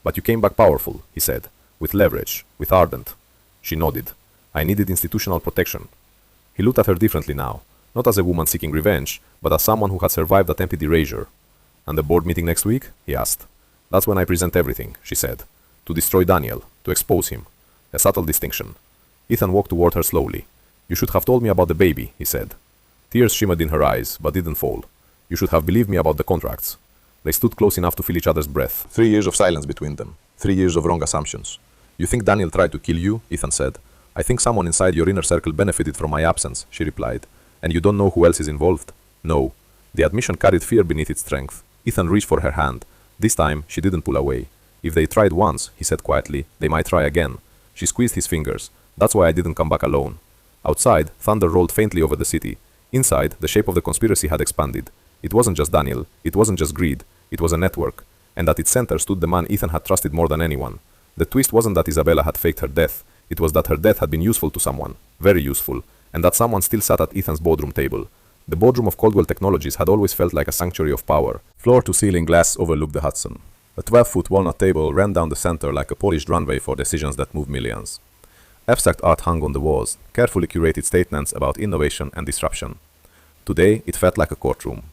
But you came back powerful, he said, with leverage, with ardent. She nodded. I needed institutional protection. He looked at her differently now, not as a woman seeking revenge, but as someone who had survived a attempted erasure. And the board meeting next week? He asked. That's when I present everything, she said. To destroy Daniel, to expose him. A subtle distinction. Ethan walked toward her slowly. You should have told me about the baby, he said. Tears shimmered in her eyes, but didn't fall. You should have believed me about the contracts. They stood close enough to feel each other's breath. 3 years of silence between them. 3 years of wrong assumptions. You think Daniel tried to kill you? Ethan said. I think someone inside your inner circle benefited from my absence, she replied. And you don't know who else is involved? No. The admission carried fear beneath its strength. Ethan reached for her hand. This time, she didn't pull away. If they tried once, he said quietly, they might try again. She squeezed his fingers. That's why I didn't come back alone. Outside, thunder rolled faintly over the city. Inside, the shape of the conspiracy had expanded. It wasn't just Daniel. It wasn't just greed. It was a network. And at its center stood the man Ethan had trusted more than anyone. The twist wasn't that Isabella had faked her death. It was that her death had been useful to someone. Very useful. And that someone still sat at Ethan's boardroom table. The boardroom of Coldwell Technologies had always felt like a sanctuary of power. Floor-to-ceiling glass overlooked the Hudson. A 12-foot walnut table ran down the center like a polished runway for decisions that moved millions. Abstract art hung on the walls, carefully curated statements about innovation and disruption. Today, it felt like a courtroom.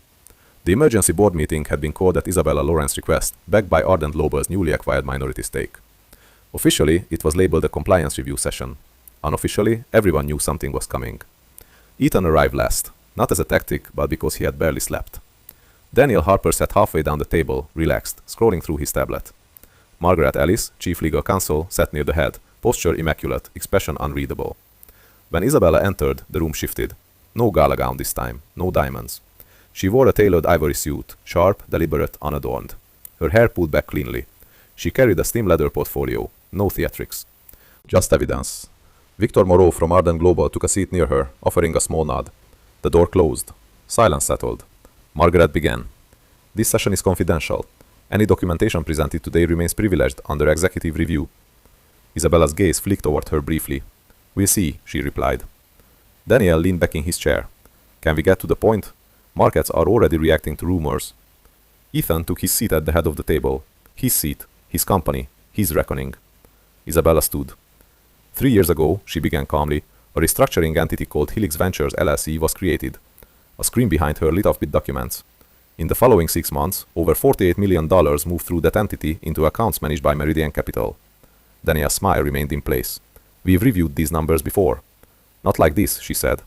The emergency board meeting had been called at Isabella Lawrence's request, backed by Ardent Global's newly acquired minority stake. Officially, it was labeled a compliance review session. Unofficially, everyone knew something was coming. Ethan arrived last, not as a tactic, but because he had barely slept. Daniel Harper sat halfway down the table, relaxed, scrolling through his tablet. Margaret Ellis, chief legal counsel, sat near the head, posture immaculate, expression unreadable. When Isabella entered, the room shifted. No gala gown this time, no diamonds. She wore a tailored ivory suit, sharp, deliberate, unadorned. Her hair pulled back cleanly. She carried a steam leather portfolio, no theatrics. Just evidence. Victor Moreau from Ardent Global took a seat near her, offering a small nod. The door closed. Silence settled. Margaret began. This session is confidential. Any documentation presented today remains privileged under executive review. Isabella's gaze flicked toward her briefly. We'll see, she replied. Daniel leaned back in his chair. Can we get to the point? Markets are already reacting to rumors. Ethan took his seat at the head of the table. His seat, his company, his reckoning. Isabella stood. 3 years ago, she began calmly, a restructuring entity called Helix Ventures LLC was created. A screen behind her lit up with documents. In the following 6 months, over $48 million moved through that entity into accounts managed by Meridian Capital. Daniel's smile remained in place. We've reviewed these numbers before. Not like this, she said.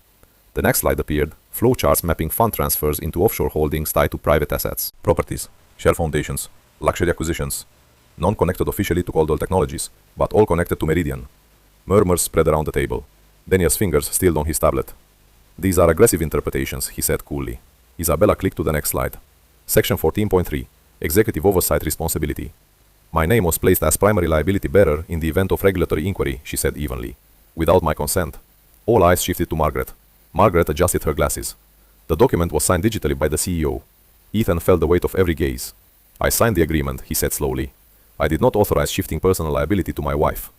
The next slide appeared, flowcharts mapping fund transfers into offshore holdings tied to private assets, properties, share foundations, luxury acquisitions, non-connected officially to Coldwell Technologies, but all connected to Meridian. Murmurs spread around the table. Daniel's fingers stilled on his tablet. These are aggressive interpretations, he said coolly. Isabella clicked to the next slide. Section 14.3, Executive Oversight Responsibility. My name was placed as primary liability bearer in the event of regulatory inquiry, she said evenly. Without my consent. All eyes shifted to Margaret. Margaret adjusted her glasses. The document was signed digitally by the CEO. Ethan felt the weight of every gaze. I signed the agreement, he said slowly. I did not authorize shifting personal liability to my wife.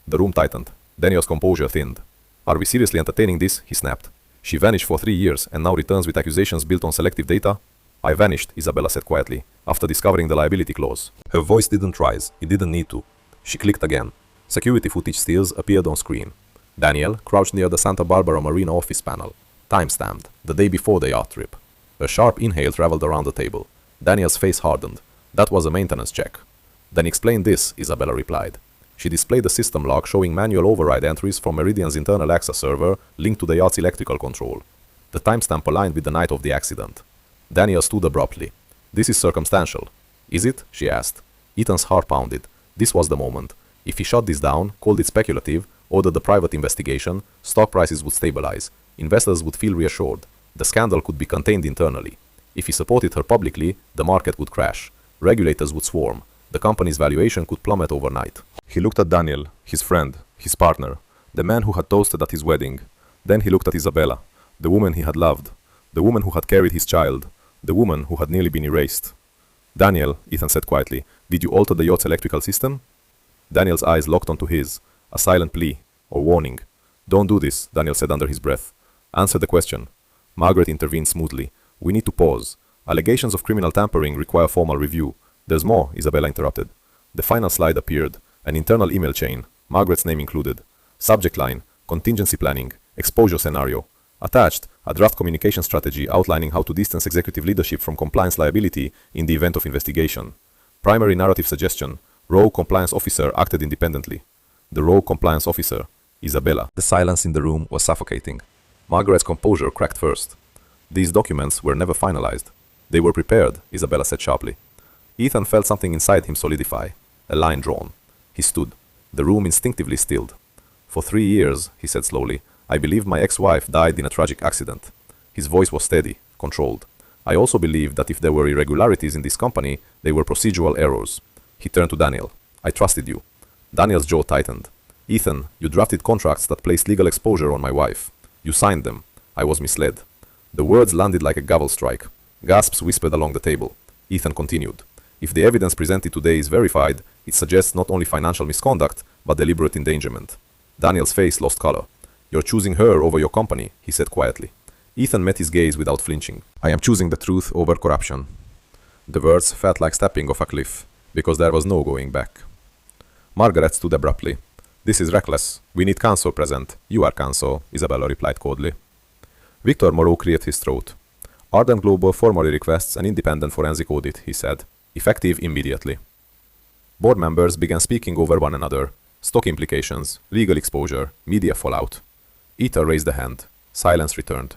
The room tightened. Daniel's composure thinned. Are we seriously entertaining this? He snapped. She vanished for 3 years and now returns with accusations built on selective data? I vanished, Isabella said quietly, after discovering the liability clause. Her voice didn't rise. It didn't need to. She clicked again. Security footage stills appeared on screen. Daniel crouched near the Santa Barbara Marina office panel. Time-stamped, the day before the yacht trip. A sharp inhale traveled around the table. Daniel's face hardened. That was a maintenance check. Then explain this, Isabella replied. She displayed a system log showing manual override entries from Meridian's internal access server linked to the yacht's electrical control. The timestamp aligned with the night of the accident. Daniel stood abruptly. This is circumstantial. Is it? She asked. Ethan's heart pounded. This was the moment. If he shut this down, called it speculative, ordered a private investigation, stock prices would stabilize. Investors would feel reassured. The scandal could be contained internally. If he supported her publicly, the market would crash. Regulators would swarm. The company's valuation could plummet overnight. He looked at Daniel, his friend, his partner, the man who had toasted at his wedding. Then he looked at Isabella, the woman he had loved, the woman who had carried his child, the woman who had nearly been erased. Daniel, Ethan said quietly, did you alter the yacht's electrical system? Daniel's eyes locked onto his, a silent plea, or warning. Don't do this, Daniel said under his breath. Answer the question. Margaret intervened smoothly. We need to pause. Allegations of criminal tampering require formal review. There's more, Isabella interrupted. The final slide appeared, an internal email chain, Margaret's name included. Subject line, contingency planning, exposure scenario. Attached, a draft communication strategy outlining how to distance executive leadership from compliance liability in the event of investigation. Primary narrative suggestion, rogue compliance officer acted independently. The rogue compliance officer, Isabella. The silence in the room was suffocating. Margaret's composure cracked first. These documents were never finalized. They were prepared, Isabella said sharply. Ethan felt something inside him solidify, a line drawn. He stood. The room instinctively stilled. For 3 years, he said slowly, I believed my ex-wife died in a tragic accident. His voice was steady, controlled. I also believed that if there were irregularities in this company, they were procedural errors. He turned to Daniel. I trusted you. Daniel's jaw tightened. Ethan, you drafted contracts that placed legal exposure on my wife. You signed them. I was misled. The words landed like a gavel strike. Gasps whispered along the table. Ethan continued. If the evidence presented today is verified, it suggests not only financial misconduct, but deliberate endangerment. Daniel's face lost color. You're choosing her over your company, he said quietly. Ethan met his gaze without flinching. I am choosing the truth over corruption. The words felt like stepping off a cliff, because there was no going back. Margaret stood abruptly. This is reckless. We need counsel present. You are counsel, Isabella replied coldly. Victor Moreau cleared his throat. Ardent Global formally requests an independent forensic audit, he said, effective immediately. Board members began speaking over one another. Stock implications, legal exposure, media fallout. Ethan raised a hand. Silence returned.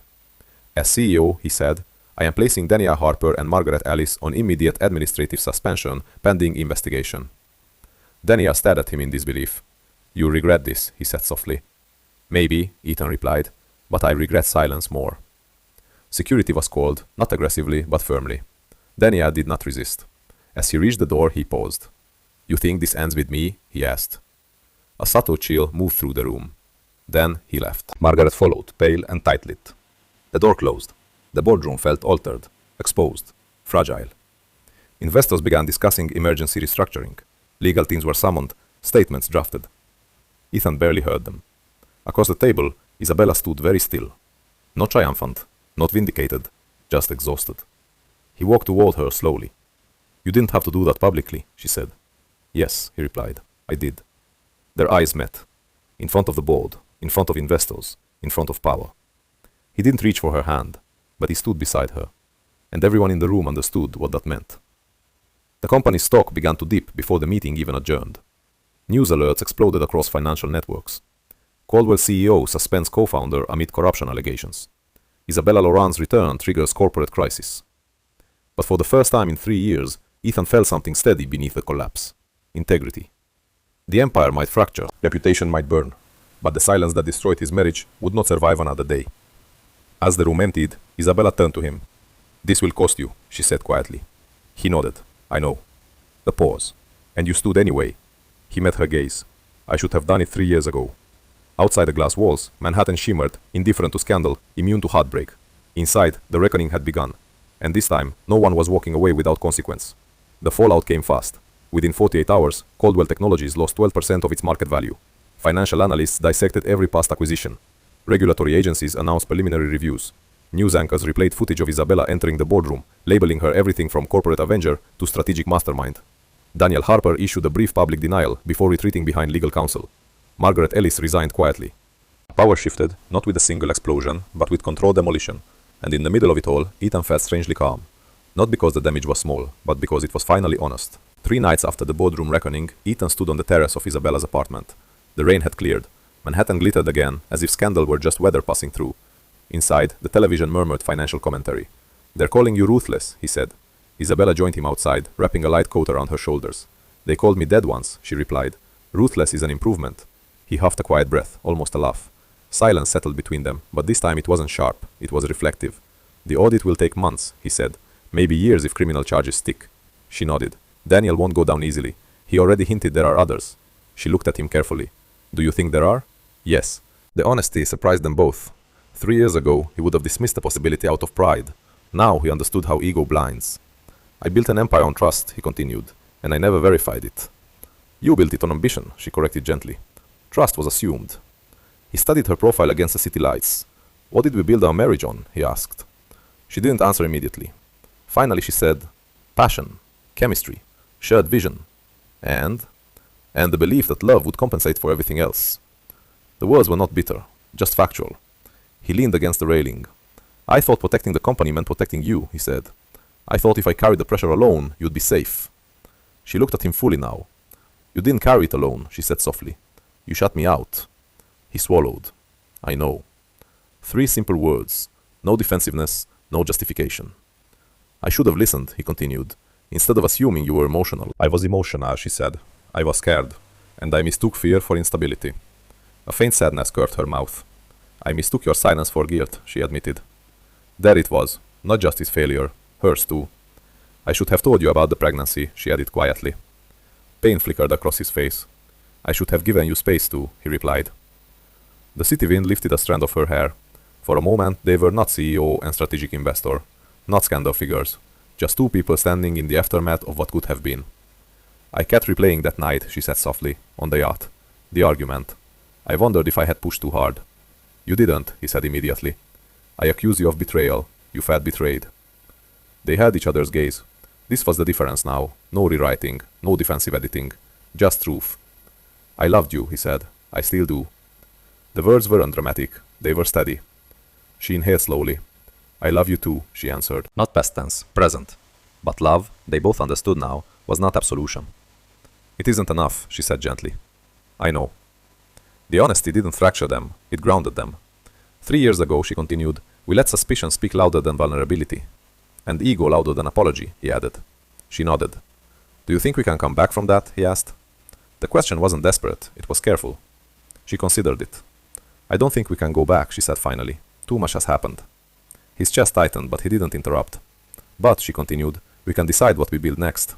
As CEO, he said, I am placing Danielle Harper and Margaret Ellis on immediate administrative suspension pending investigation. Danielle stared at him in disbelief. You regret this, he said softly. Maybe, Ethan replied, but I regret silence more. Security was called, not aggressively, but firmly. Danielle did not resist. As he reached the door, he paused. You think this ends with me? He asked. A subtle chill moved through the room. Then he left. Margaret followed, pale and tight-lipped. The door closed. The boardroom felt altered, exposed, fragile. Investors began discussing emergency restructuring. Legal teams were summoned, statements drafted. Ethan barely heard them. Across the table, Isabella stood very still. Not triumphant, not vindicated, just exhausted. He walked toward her slowly. You didn't have to do that publicly, she said. Yes, he replied. I did. Their eyes met. In front of the board, in front of investors, in front of power. He didn't reach for her hand, but he stood beside her, and everyone in the room understood what that meant. The company's stock began to dip before the meeting even adjourned. News alerts exploded across financial networks. Caldwell CEO suspends co-founder amid corruption allegations. Isabella Laurent's return triggers corporate crisis. But for the first time in 3 years, Ethan felt something steady beneath the collapse. Integrity. The empire might fracture, reputation might burn, but the silence that destroyed his marriage would not survive another day. As the room emptied, Isabella turned to him. This will cost you, she said quietly. He nodded. I know. The pause. And you stood anyway. He met her gaze. I should have done it 3 years ago. Outside the glass walls, Manhattan shimmered, indifferent to scandal, immune to heartbreak. Inside, the reckoning had begun. And this time, no one was walking away without consequence. The fallout came fast. Within 48 hours, Caldwell Technologies lost 12% of its market value. Financial analysts dissected every past acquisition. Regulatory agencies announced preliminary reviews. News anchors replayed footage of Isabella entering the boardroom, labeling her everything from corporate avenger to strategic mastermind. Danielle Harper issued a brief public denial before retreating behind legal counsel. Margaret Ellis resigned quietly. Power shifted, not with a single explosion, but with controlled demolition. And in the middle of it all, Ethan felt strangely calm. Not because the damage was small, but because it was finally honest. 3 nights after the boardroom reckoning, Ethan stood on the terrace of Isabella's apartment. The rain had cleared. Manhattan glittered again, as if scandal were just weather passing through. Inside, the television murmured financial commentary. They're calling you ruthless, he said. Isabella joined him outside, wrapping a light coat around her shoulders. They called me dead once, she replied. Ruthless is an improvement. He huffed a quiet breath, almost a laugh. Silence settled between them, but this time it wasn't sharp, it was reflective. The audit will take months, he said. Maybe years if criminal charges stick. She nodded. Daniel won't go down easily. He already hinted there are others. She looked at him carefully. Do you think there are? Yes. The honesty surprised them both. 3 years ago, he would have dismissed the possibility out of pride. Now he understood how ego blinds. I built an empire on trust, he continued, and I never verified it. You built it on ambition, she corrected gently. Trust was assumed. He studied her profile against the city lights. What did we build our marriage on? He asked. She didn't answer immediately. Finally she said, passion, chemistry, shared vision, and the belief that love would compensate for everything else. The words were not bitter, just factual. He leaned against the railing. I thought protecting the company meant protecting you, he said. I thought if I carried the pressure alone, you'd be safe. She looked at him fully now. You didn't carry it alone, she said softly. You shut me out. He swallowed. I know. 3 simple words. No defensiveness, no justification. I should have listened, he continued, instead of assuming you were emotional. I was emotional, she said. I was scared, and I mistook fear for instability. A faint sadness curved her mouth. I mistook your silence for guilt, she admitted. There it was, not just his failure, hers too. I should have told you about the pregnancy, she added quietly. Pain flickered across his face. I should have given you space too, he replied. The city wind lifted a strand of her hair. For a moment, they were not CEO and strategic investor, not scandal figures, just 2 people standing in the aftermath of what could have been. I kept replaying that night, she said softly, on the yacht. The argument. I wondered if I had pushed too hard. You didn't, he said immediately. I accuse you of betrayal. You felt betrayed. They held each other's gaze. This was the difference now. No rewriting, no defensive editing. Just truth. I loved you, he said. I still do. The words weren't dramatic. They were steady. She inhaled slowly. I love you too, she answered. Not past tense, present. But love, they both understood now, was not absolution. It isn't enough, she said gently. I know. The honesty didn't fracture them, it grounded them. 3 years ago, she continued, we let suspicion speak louder than vulnerability. And ego louder than apology, he added. She nodded. Do you think we can come back from that? He asked. The question wasn't desperate, it was careful. She considered it. I don't think we can go back, she said finally. Too much has happened. His chest tightened, but he didn't interrupt. But, she continued, we can decide what we build next.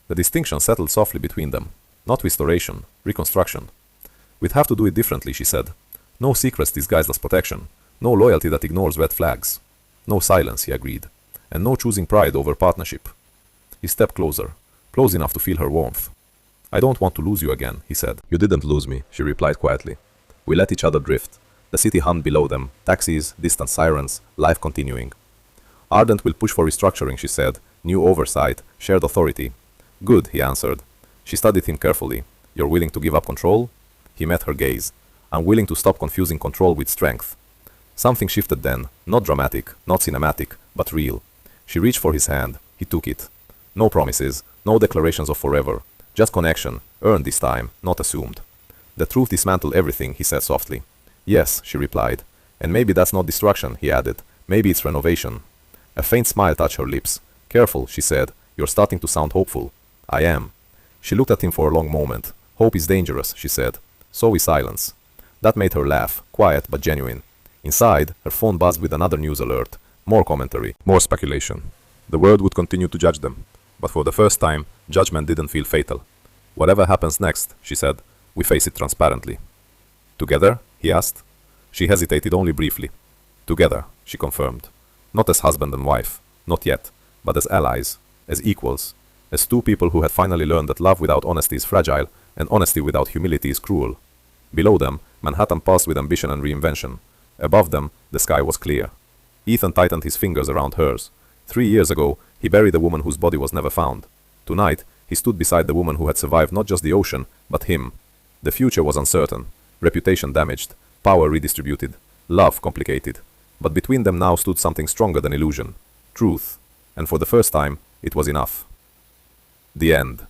The distinction settled softly between them. Not restoration, reconstruction. We'd have to do it differently, she said. No secrets disguised as protection. No loyalty that ignores red flags. No silence, he agreed. And no choosing pride over partnership. He stepped closer, close enough to feel her warmth. I don't want to lose you again, he said. You didn't lose me, she replied quietly. We let each other drift. The city hummed below them, taxis, distant sirens, life continuing. Ardent will push for restructuring, she said. New oversight, shared authority. Good, he answered. She studied him carefully. You're willing to give up control? He met her gaze. I'm willing to stop confusing control with strength. Something shifted then, not dramatic, not cinematic, but real. She reached for his hand. He took it. No promises, no declarations of forever. Just connection, earned this time, not assumed. The truth dismantled everything, he said softly. Yes, she replied. And maybe that's not destruction, he added. Maybe it's renovation. A faint smile touched her lips. Careful, she said. You're starting to sound hopeful. I am. She looked at him for a long moment. Hope is dangerous, she said. So is silence. That made her laugh, quiet but genuine. Inside, her phone buzzed with another news alert. More commentary, more speculation. The world would continue to judge them. But for the first time, judgment didn't feel fatal. Whatever happens next, she said, we face it transparently. Together? He asked. She hesitated only briefly. Together, she confirmed. Not as husband and wife, not yet, but as allies, as equals, as 2 people who had finally learned that love without honesty is fragile and honesty without humility is cruel. Below them, Manhattan pulsed with ambition and reinvention. Above them, the sky was clear. Ethan tightened his fingers around hers. 3 years ago, he buried a woman whose body was never found. Tonight, he stood beside the woman who had survived not just the ocean, but him. The future was uncertain, reputation damaged, power redistributed, love complicated. But between them now stood something stronger than illusion. Truth. And for the first time, it was enough. The end.